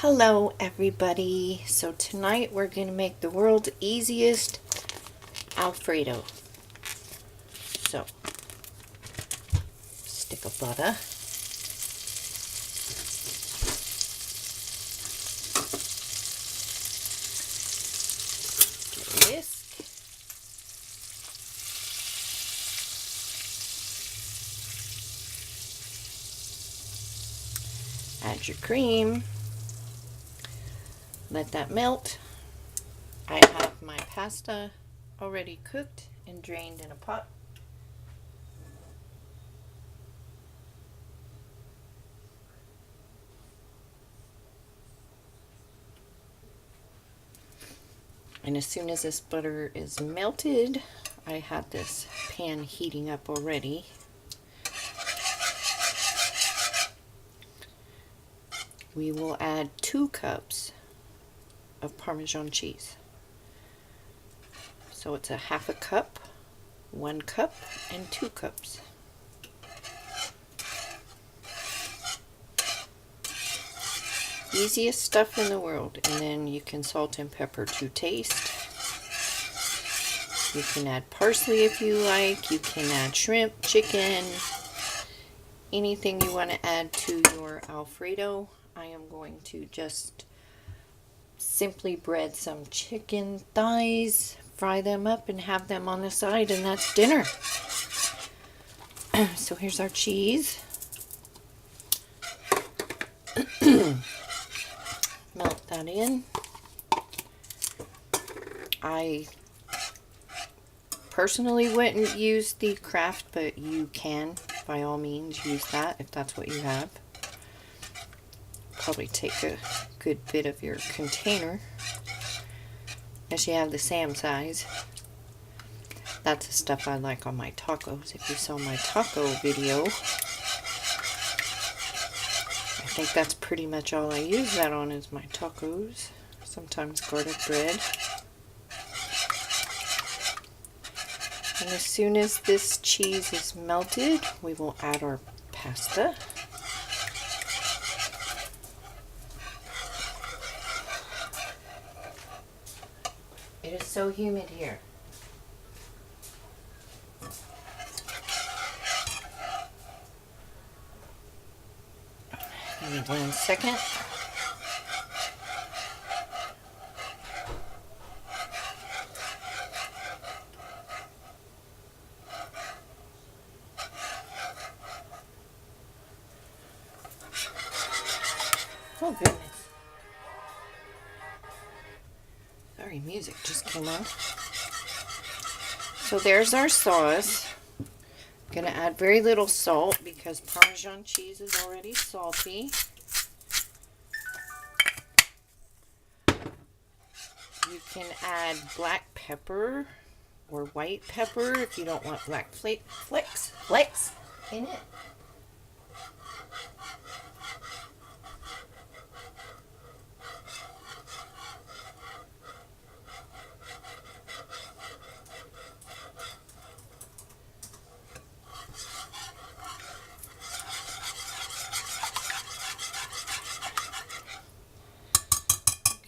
Hello everybody. So tonight we're going to make the world's easiest Alfredo. So stick of butter. Get a whisk. Add your cream. Let that melt. I have my pasta already cooked and drained in a pot. And as soon as this butter is melted, I had this pan heating up already. We will add 2 cups of Parmesan cheese. So it's a half a cup, 1 cup, and 2 cups. Easiest stuff in the world. And then you can salt and pepper to taste. You can add parsley if you like. You can add shrimp, chicken, anything you want to add to your Alfredo. I am going to just simply bread some chicken thighs, fry them up, and have them on the side, and that's dinner. So here's our cheese. Melt that in. I personally wouldn't use the Kraft, but you can by all means use that if that's what you have. Probably take a good bit of your container, unless you have the Sam size. That's the stuff I like on my tacos. If you saw my taco video, I think that's pretty much all I use that on is my tacos. Sometimes garlic bread. And as soon as this cheese is melted, we will add our pasta. It is so humid here. Give me 1 second. Oh goodness. Sorry, music just came on. So there's our sauce. I'm going to add very little salt because Parmesan cheese is already salty. You can add black pepper or white pepper if you don't want black flakes in it.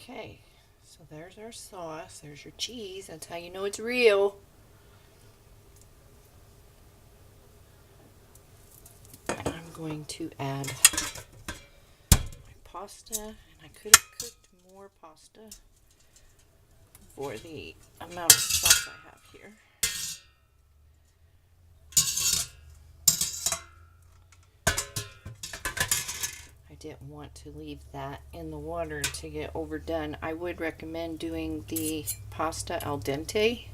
Okay, so there's our sauce, there's your cheese, that's how you know it's real. I'm going to add my pasta, and I could have cooked more pasta for the amount of sauce I have here. I didn't want to leave that in the water to get overdone. I would recommend doing the pasta al dente.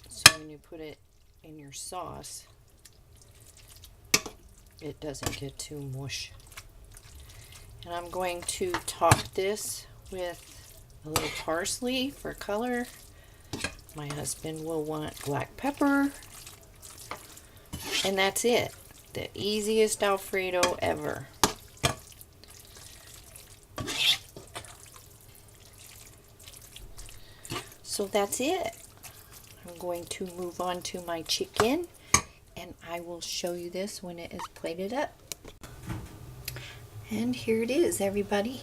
So when you put it in your sauce, it doesn't get too mush. And I'm going to top this with a little parsley for color. My husband will want black pepper. And that's it. The easiest Alfredo ever. So that's it. I'm going to move on to my chicken, and I will show you this when it is plated up. And here it is, everybody.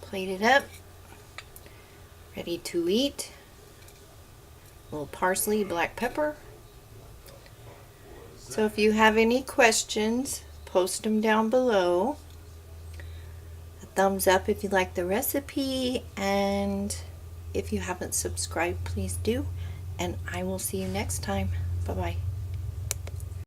Plated up, ready to eat. A little parsley, black pepper. So if you have any questions, post them down below. A thumbs up if you like the recipe, and if you haven't subscribed, please do. And I will see you next time. Bye-bye.